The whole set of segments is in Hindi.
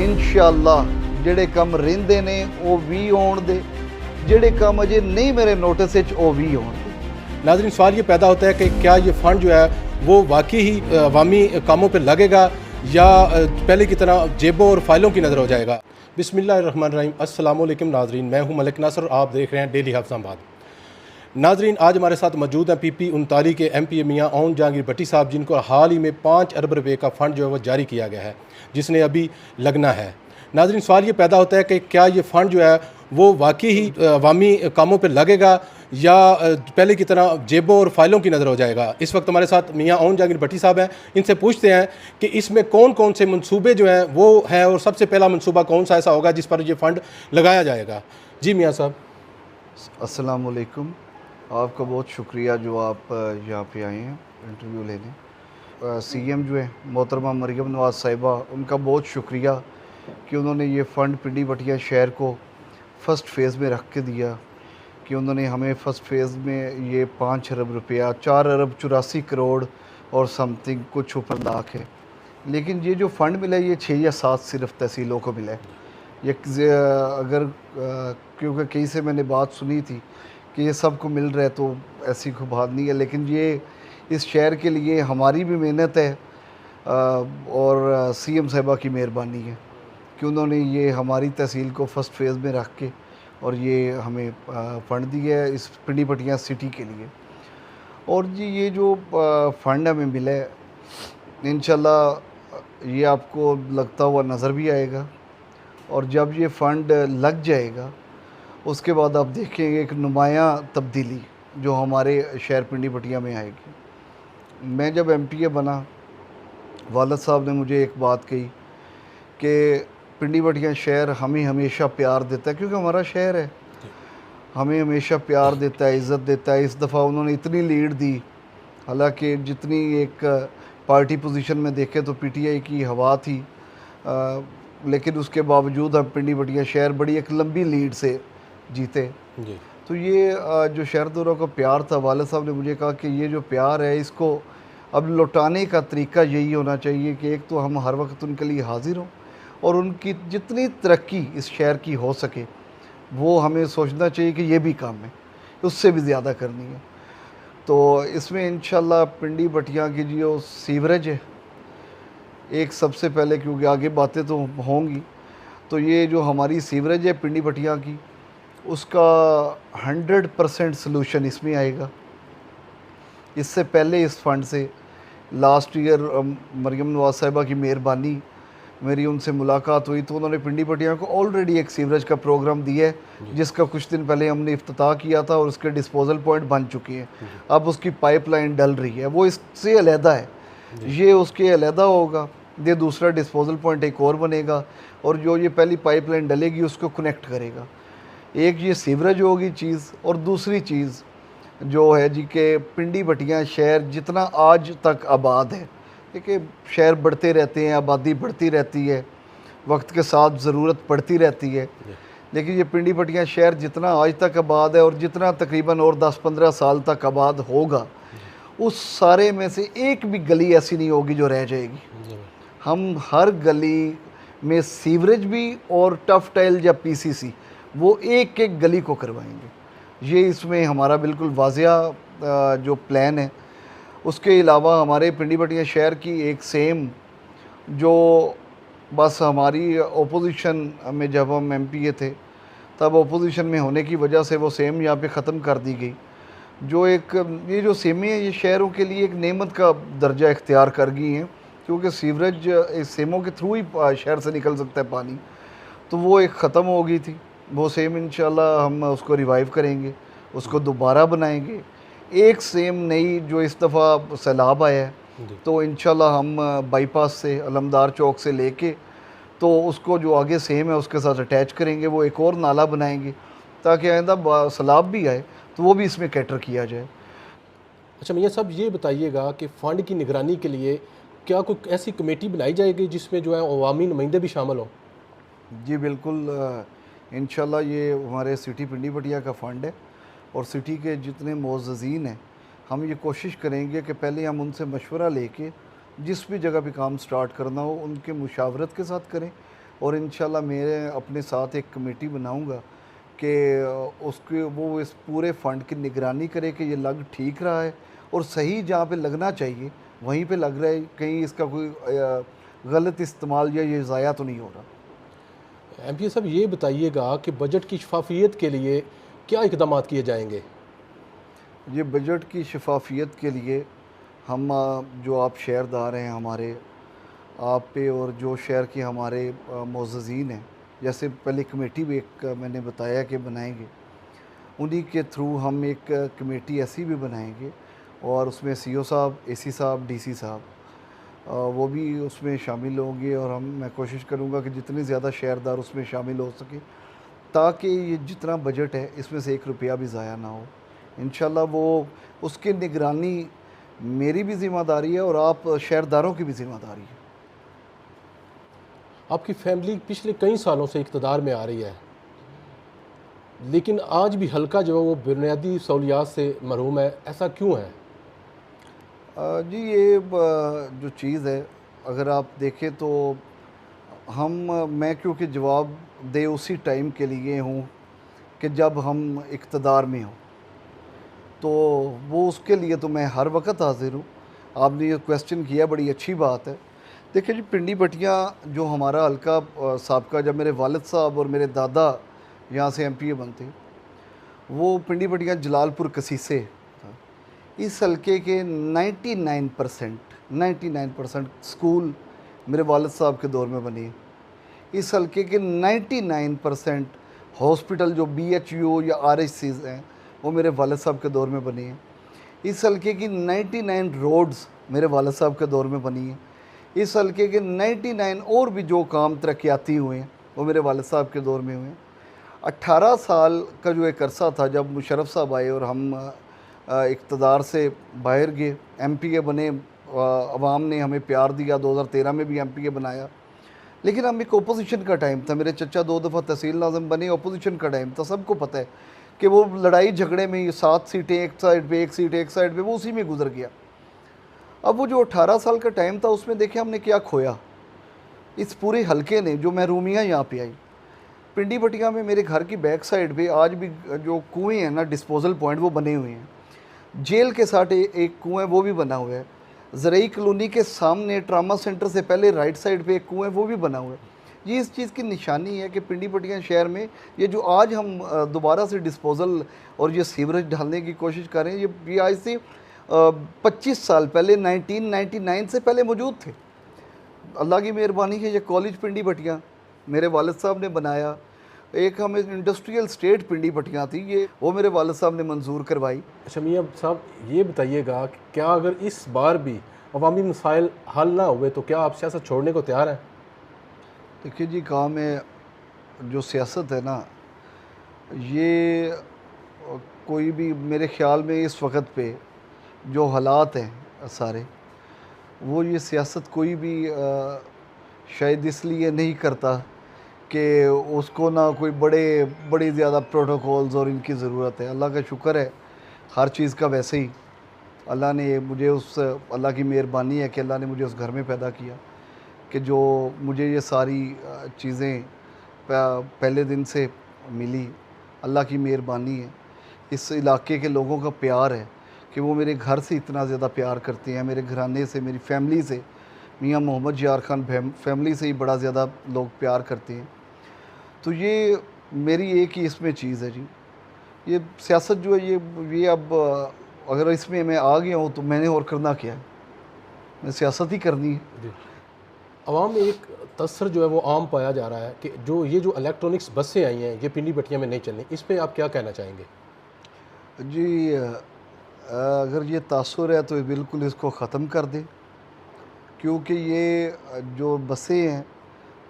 इंशाअल्लाह ਜਿਹੜੇ ਕੰਮ ਰਹਿੰਦੇ ਨੇ ਉਹ ਵੀ ਆਉਣ ਦੇ, ਜਿਹੜੇ ਕੰਮ ਅਜੇ नहीं मेरे नोटिस ਵਿੱਚ ਉਹ ਵੀ ਆਉਣ ਦੇ। नाज़रीन, सवाल ये पैदा होता है कि क्या ये फ़ंड जो है वो वाकई ही अवामी कामों पर लगेगा या पहले की तरह जेबों और फाइलों की नज़र हो जाएगा। बिस्मिल्लाहिर्रहमानिर्रहीम, अस्सलाम वालेकुम नाज़रीन, मैं हूँ मलिक नासर, आप देख रहे हैं डेली हफ्साबाद। नाज़रीन, आज हमारे साथ मौजूद हैं PP 39 के MP मियाँ ओन जहांगीर भट्टी साहब, जिनको हाल ही में 5 अरब रुपये का फ़ंड जो है वो जारी किया गया है, जिसने अभी लगना है। नाज़रीन, सवाल ये पैदा होता है कि क्या ये फ़ंड जो है वो वाकई ही अवामी कामों पर लगेगा या पहले की तरह जेबों और फाइलों की नज़र हो जाएगा। इस वक्त हमारे साथ मियाँ ओन जहांगीर भट्टी साहब हैं। इनसे पूछते हैं कि इसमें कौन कौन से मंसूबे जो हैं वो हैं और सबसे पहला मंसूबा कौन सा ऐसा होगा जिस पर ये फ़ंड लगाया जाएगा। जी मियाँ साहब। अस्सलाम वालेकुम, आपका बहुत शुक्रिया जो आप यहाँ पे आए हैं इंटरव्यू लेने। CM जो है मोहतरमा मरियम नवाज़ साहिबा, उनका बहुत शुक्रिया कि उन्होंने ये फ़ंड पिंडी बटिया शहर को फ़र्स्ट फ़ेज़ में रख के दिया, कि उन्होंने हमें फ़र्स्ट फ़ेज़ में ये 5 अरब रुपया, 4 अरब 84 करोड़ और समथिंग कुछ ऊपर लाख है। लेकिन ये जो फ़ंड मिला है ये 6 या 7 सिर्फ तहसीलों को मिला है। ये अगर क्योंकि कहीं से मैंने बात सुनी थी कि ये सबको मिल रहा है, तो ऐसी कोई बात नहीं है। लेकिन ये इस शहर के लिए हमारी भी मेहनत है और CM साहिबा की मेहरबानी है कि उन्होंने ये हमारी तहसील को फ़र्स्ट फ़ेज़ में रख के और ये हमें फ़ंड दिया है इस पिंडी बटिया सिटी के लिए। और जी ये जो फ़ंड हमें मिला है, इंशाल्लाह ये आपको लगता हुआ नज़र भी आएगा। और जब ये फ़ंड लग जाएगा उसके बाद आप देखेंगे एक नुमायाँ तब्दीली जो हमारे शहर पिंडी बटिया में आएगी। मैं जब MPA बना, वालिद साहब ने मुझे एक बात कही कि पिंडी बटिया शहर हमें हमेशा प्यार देता है, क्योंकि हमारा शहर है, हमें हमेशा प्यार देता है, इज़्ज़त देता है। इस दफ़ा उन्होंने इतनी लीड दी, हालांकि जितनी एक पार्टी पोजीशन में देखे तो PTI की हवा थी, लेकिन उसके बावजूद हम पिंडी बटिया शहर बड़ी एक लंबी लीड से जीते जी। तो ये जो शहरदोरों का प्यार था, वालिद साहब ने मुझे कहा कि ये जो प्यार है इसको अब लौटाने का तरीका यही होना चाहिए कि एक तो हम हर वक्त उनके लिए हाजिर हों और उनकी जितनी तरक्की इस शहर की हो सके वो हमें सोचना चाहिए कि ये भी काम है, उससे भी ज़्यादा करनी है। तो इसमें इंशाल्लाह पिंडी बटिया की जो सीवरेज है, एक सबसे पहले, क्योंकि आगे बातें तो होंगी, तो ये जो हमारी सीवरेज है पिंडी बटिया की, उसका 100% सलूशन इसमें आएगा। इससे पहले इस फ़ंड से लास्ट ईयर मरियम नवाज़ साहिबा की मेहरबानी, मेरी उनसे मुलाकात हुई तो उन्होंने पिंडी बटिया को ऑलरेडी एक सीवरेज का प्रोग्राम दिया है, जिसका कुछ दिन पहले हमने इफ्तिताह किया था और उसके डिस्पोजल पॉइंट बन चुके हैं। अब उसकी पाइपलाइन डल रही है, वो इससे अलहदा है, ये उसके अलहदा होगा, ये दूसरा डिस्पोजल पॉइंट एक और बनेगा और जो ये पहली पाइपलाइन डलेगी उसको कनेक्ट करेगा। एक ये सीवरेज होगी चीज़, और दूसरी चीज़ जो है जी कि पिंडी बटिया शहर जितना आज तक आबाद है, देखिए शहर बढ़ते रहते हैं, आबादी बढ़ती रहती है, वक्त के साथ ज़रूरत पड़ती रहती है, लेकिन ये पिंडी बटिया शहर जितना आज तक आबाद है और जितना तकरीबन और 10-15 साल तक आबाद होगा, उस सारे में से एक भी गली ऐसी नहीं होगी जो रह जाएगी। हम हर गली में सीवरेज भी और टफ टाइल या PCC वो एक एक गली को करवाएंगे। ये इसमें हमारा बिल्कुल वाज़िया जो प्लान है। उसके अलावा हमारे पिंडी बटिया शहर की एक सेम जो बस हमारी ओपोजिशन में जब हम MPA थे तब ओपोजिशन में होने की वजह से वो सेम यहाँ पे ख़त्म कर दी गई। जो एक ये जो सेमें हैं ये शहरों के लिए एक नेमत का दर्जा इख्तियार कर गई हैं, क्योंकि सीवरेज इस सेमों के थ्रू ही शहर से निकल सकता है पानी, तो वो एक ख़त्म हो गई थी। वो सेम इंशाल्लाह हम उसको रिवाइव करेंगे, उसको दोबारा बनाएंगे। एक सेम नई जो इस दफ़ा सैलाब आया है, तो इंशाल्लाह हम बाईपास से अलमदार चौक से लेके तो उसको जो आगे सेम है उसके साथ अटैच करेंगे, वो एक और नाला बनाएंगे ताकि आइंदा सैलाब भी आए तो वो भी इसमें कैटर किया जाए। अच्छा मियाँ साहब, ये बताइएगा कि फ़ंड की निगरानी के लिए क्या कोई ऐसी कमेटी बनाई जाएगी जिसमें जो है अवामी नुमाइंदे भी शामिल हों? जी बिल्कुल, इंशाल्लाह ये हमारे सिटी पिंडी बटिया का फ़ंड है और सिटी के जितने मोअज़्ज़ज़ीन हैं हम ये कोशिश करेंगे कि पहले हम उनसे मशवरा लेके जिस भी जगह पे काम स्टार्ट करना हो उनके मुशावरत के साथ करें, और इंशाल्लाह मेरे अपने साथ एक कमेटी बनाऊंगा कि उसके वो इस पूरे फ़ंड की निगरानी करे कि ये लग ठीक रहा है और सही जहाँ पे लगना चाहिए वहीं पे लग रहा है, कहीं इसका कोई गलत इस्तेमाल या ये ज़ाया तो नहीं हो रहा। एमपी साहब ये बताइएगा कि बजट की शफाफियत के लिए क्या इकदाम किए जाएंगे? ये बजट की शफाफियत के लिए हम जो आप शेयरदार हैं हमारे, आप पे और जो शेयर के हमारे मोअज़्ज़ज़ीन हैं, जैसे पहले कमेटी भी एक मैंने बताया कि बनाएंगे, उन्हीं के थ्रू हम एक कमेटी ऐसी भी बनाएंगे और उसमें सीओ साहब, एसी साहब, डीसी साहब वो भी उसमें शामिल होंगे और मैं कोशिश करूँगा कि जितने ज़्यादा शेयरदार उसमें शामिल हो सके ताकि ये जितना बजट है इसमें से एक रुपया भी ज़ाया ना हो। इंशाल्लाह वो उसकी निगरानी मेरी भी ज़िम्मेदारी है और आप शेयरदारों की भी ज़िम्मेदारी है। आपकी फैमिली पिछले कई सालों से इक़्तिदार में आ रही है, लेकिन आज भी हल्का जो है वो बुनियादी सहूलियात से महरूम है, ऐसा क्यों है? जी ये जो चीज़ है अगर आप देखें तो मैं क्योंकि जवाब दे उसी टाइम के लिए हूँ कि जब हम इक़्तिदार में हों, तो वो उसके लिए तो मैं हर वक्त हाज़िर हूँ। आपने ये क्वेश्चन किया, बड़ी अच्छी बात है। देखिए जी, पिंडी बटिया जो हमारा हल्का साबका, जब मेरे वालिद साहब और मेरे दादा यहाँ से एमपीए बनते, वो पिंडी बटिया जलालपुर कसीसे था। इस हल्के के 99% स्कूल मेरे वालिद साहब के दौर में बने। इस हल्के के 99% हॉस्पिटल जो BHU या RHCs हैं वो मेरे वालिद साहब के दौर में बनी हैं। इस हल्के की 99 रोड्स मेरे वालिद साहब के दौर में बनी हैं। इस हल्के के 99 और भी जो काम तरक्याती हुए हैं वो मेरे वालिद साहब के दौर में हुए हैं। 18 साल का जो एक अरसा था जब मुशर्रफ साहब आए और हम इक़्तिदार से बाहर गए, MPA बने, अवाम ने हमें प्यार दिया, 2013 में भी MPA बनाया, लेकिन हम एक ओपोजिशन का टाइम था। मेरे चचा 2 दफ़ा तहसील नाज़िम बने, ओपोजिशन का टाइम था। सबको पता है कि वो लड़ाई झगड़े में 7 सीटें एक साइड पे, 1 सीट एक साइड पे, वो उसी में गुजर गया। अब वो जो 18 साल का टाइम था उसमें देखिए हमने क्या खोया। इस पूरे हलके ने जो महरूमियाँ यहाँ पे आई, पिंडी बटिया में मेरे घर की बैक साइड पे आज भी जो कुएँ हैं ना, डिस्पोजल पॉइंट, वो बने हुए हैं। जेल के साथ एक कुआँ वो भी बना हुआ है। ज़रई कॉलोनी के सामने ट्रामा सेंटर से पहले राइट साइड पे एक कुआँ वो भी बना हुआ है। ये इस चीज़ की निशानी है कि पिंडी बटिया शहर में ये जो आज हम दोबारा से डिस्पोज़ल और ये सीवरेज डालने की कोशिश कर रहे हैं, ये आज से 25 साल पहले 1999 से पहले मौजूद थे। अल्लाह की मेहरबानी है, ये कॉलेज पिंडी बटिया मेरे वालिद साहब ने बनाया। एक हमें इंडस्ट्रियल स्टेट पिंडी बटिया थी, ये वो मेरे वालिद साहब ने मंजूर करवाई। अच्छा मियाँ साहब, ये बताइएगा कि क्या अगर इस बार भी अवामी मसाइल हल ना हुए तो क्या आप सियासत छोड़ने को तैयार हैं? देखिए जी, काम है जो सियासत है ना, ये कोई भी मेरे ख़्याल में इस वक्त पे जो हालात हैं सारे, वो ये सियासत कोई भी शायद इसलिए नहीं करता कि उसको ना कोई बड़ी ज़्यादा प्रोटोकॉल्स और इनकी ज़रूरत है। अल्लाह का शुक्र है हर चीज़ का। वैसे ही अल्लाह ने मुझे अल्लाह की मेहरबानी है कि अल्लाह ने मुझे उस घर में पैदा किया कि जो मुझे ये सारी चीज़ें पहले दिन से मिली। अल्लाह की मेहरबानी है, इस इलाके के लोगों का प्यार है कि वो मेरे घर से इतना ज़्यादा प्यार करते हैं, मेरे घराने से, मेरी फैमिली से, मियाँ मोहम्मद यार खान फैमिली से ही बड़ा ज़्यादा लोग प्यार करते हैं। तो ये मेरी एक ही इसमें चीज़ है जी, ये सियासत जो है ये अब अगर इसमें मैं आ गया हूँ तो मैंने और करना क्या है, मैं सियासत ही करनी है। अवाम में एक तसर जो है वो आम पाया जा रहा है कि जो इलेक्ट्रॉनिक्स बसें आई हैं ये पिंडी बटिया में नहीं चलनी, इस पर आप क्या कहना चाहेंगे? जी अगर ये तासुर है तो बिल्कुल इसको ख़त्म कर दें, क्योंकि ये जो बसें हैं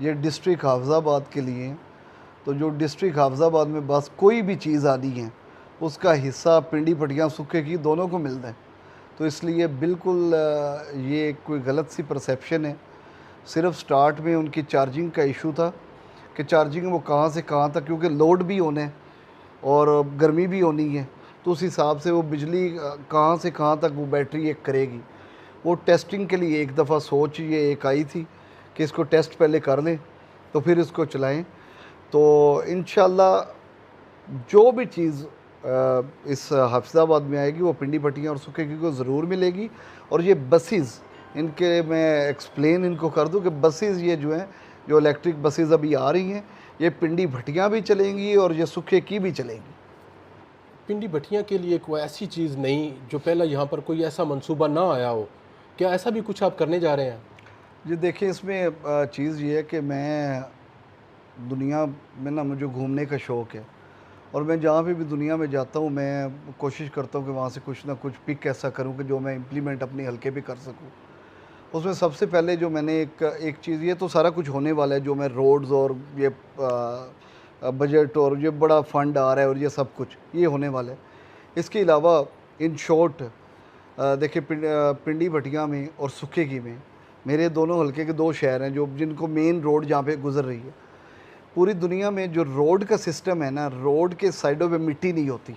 ये डिस्ट्रिक्ट हाफिज़ाबाद के लिए हैं। तो जो डिस्ट्रिक्ट हाफिज़ाबाद में बस कोई भी चीज़ आनी है उसका हिस्सा पिंडी पटिया सूखे की दोनों को मिलता है। तो इसलिए बिल्कुल ये कोई गलत सी परसेप्शन है। सिर्फ स्टार्ट में उनकी चार्जिंग का इशू था कि चार्जिंग वो कहाँ से कहाँ तक, क्योंकि लोड भी होना है और गर्मी भी होनी है, तो उस हिसाब से वो बिजली कहाँ से कहाँ तक वो बैटरी एक करेगी। वो टेस्टिंग के लिए एक दफ़ा सोच ये एक आई थी कि इसको टेस्ट पहले कर लें तो फिर इसको चलाएं। तो इंशाल्लाह जो भी चीज़ इस हाफिज़ाबाद में आएगी वो पिंडी भट्टियाँ और सुखेकी को ज़रूर मिलेगी। और ये बसेस इनके मैं एक्सप्लेन इनको कर दूं कि बसेस ये जो हैं, जो इलेक्ट्रिक बसेस अभी आ रही हैं, ये पिंडी भट्टियाँ भी चलेंगी और ये सुखेकी भी चलेंगी। पिंडी भट्टियाँ के लिए कोई ऐसी चीज़ नहीं जो पहला यहाँ पर कोई ऐसा मंसूबा ना आया हो, क्या ऐसा भी कुछ आप करने जा रहे हैं? जी देखिए, इसमें चीज़ ये है कि मैं दुनिया में ना, मुझे घूमने का शौक़ है और मैं जहाँ पे भी दुनिया में जाता हूँ मैं कोशिश करता हूँ कि वहाँ से कुछ ना कुछ पिक ऐसा करूँ कि जो मैं इम्प्लीमेंट अपने हल्के पे कर सकूँ। उसमें सबसे पहले जो मैंने एक चीज़, ये तो सारा कुछ होने वाला है, जो मैं रोड्स और ये बजट और ये बड़ा फंड आ रहा है और ये सब कुछ ये होने वाला है। इसके अलावा इन शॉर्ट देखिए, पिंडी भटिया में और सुखेकी में मेरे दोनों हल्के के 2 शहर हैं जो जिनको मेन रोड जहाँ पे गुजर रही है। पूरी दुनिया में जो रोड का सिस्टम है ना, रोड के साइडों पे मिट्टी नहीं होती।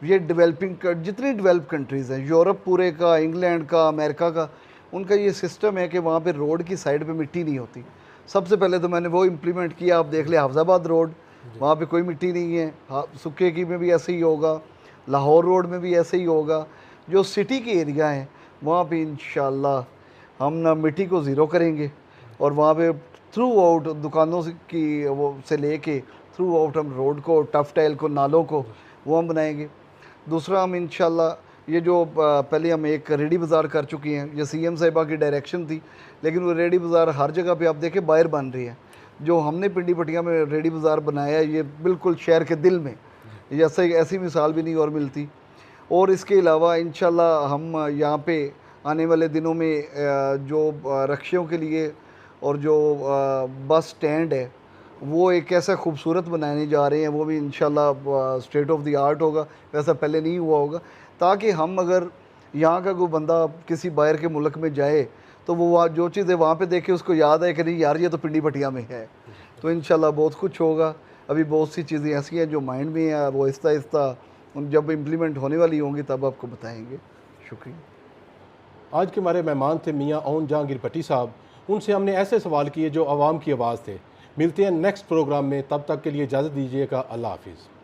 ये जितनी डेवलप कंट्रीज़ हैं, यूरोप पूरे का, इंग्लैंड का, अमेरिका का, उनका ये सिस्टम है कि वहाँ पे रोड की साइड पे मिट्टी नहीं होती। सबसे पहले तो मैंने वो इम्प्लीमेंट किया। आप देख ले हाफिज़ाबाद रोड, वहाँ पे कोई मिट्टी नहीं है। सुखेकी में भी ऐसे ही होगा, लाहौर रोड में भी ऐसे ही होगा। जो सिटी के एरिया हैं वहाँ पे इंशाल्लाह हम ना मिट्टी को ज़ीरो करेंगे और वहाँ पे थ्रू आउट दुकानों की वो से लेके थ्रू आउट हम रोड को, टफ टाइल को, नालों को वो हम बनाएंगे। दूसरा, हम इंशाल्लाह ये जो पहले हम एक रेडी बाज़ार कर चुके हैं, ये सीएम साहिबा की डायरेक्शन थी, लेकिन वो रेडी बाज़ार हर जगह पे आप देखें बाहर बन रही है। जो हमने पिंडी भटिया में रेडी बाज़ार बनाया है, ये बिल्कुल शहर के दिल में, ये ऐसी मिसाल भी नहीं और मिलती। और इसके अलावा इंशाल्लाह हम यहाँ पे आने वाले दिनों में जो रक्षियों के लिए और जो बस स्टैंड है वो एक ऐसा खूबसूरत बनाने जा रहे हैं। वो भी इंशाल्लाह स्टेट ऑफ द आर्ट होगा, वैसा पहले नहीं हुआ होगा, ताकि हम अगर यहाँ का कोई बंदा किसी बाहर के मुल्क में जाए तो वो जो चीज़ें वहाँ पे देखे उसको याद है कि नहीं यार ये तो पिंडी भटिया में है। तो इंशाल्लाह बहुत कुछ होगा। अभी बहुत सी चीज़ें ऐसी हैं जो माइंड में है, वो आहिस्ता आहिस्ता जब इम्प्लीमेंट होने वाली होंगी तब आपको बताएंगे। शुक्रिया। आज के हमारे मेहमान थे मियाँ ओन जहांगीर भट्टी साहब। उनसे हमने ऐसे सवाल किए जो आवाम की आवाज़ थे। मिलते हैं नेक्स्ट प्रोग्राम में, तब तक के लिए इजाज़त दीजिएगा। अल्लाह हाफिज़।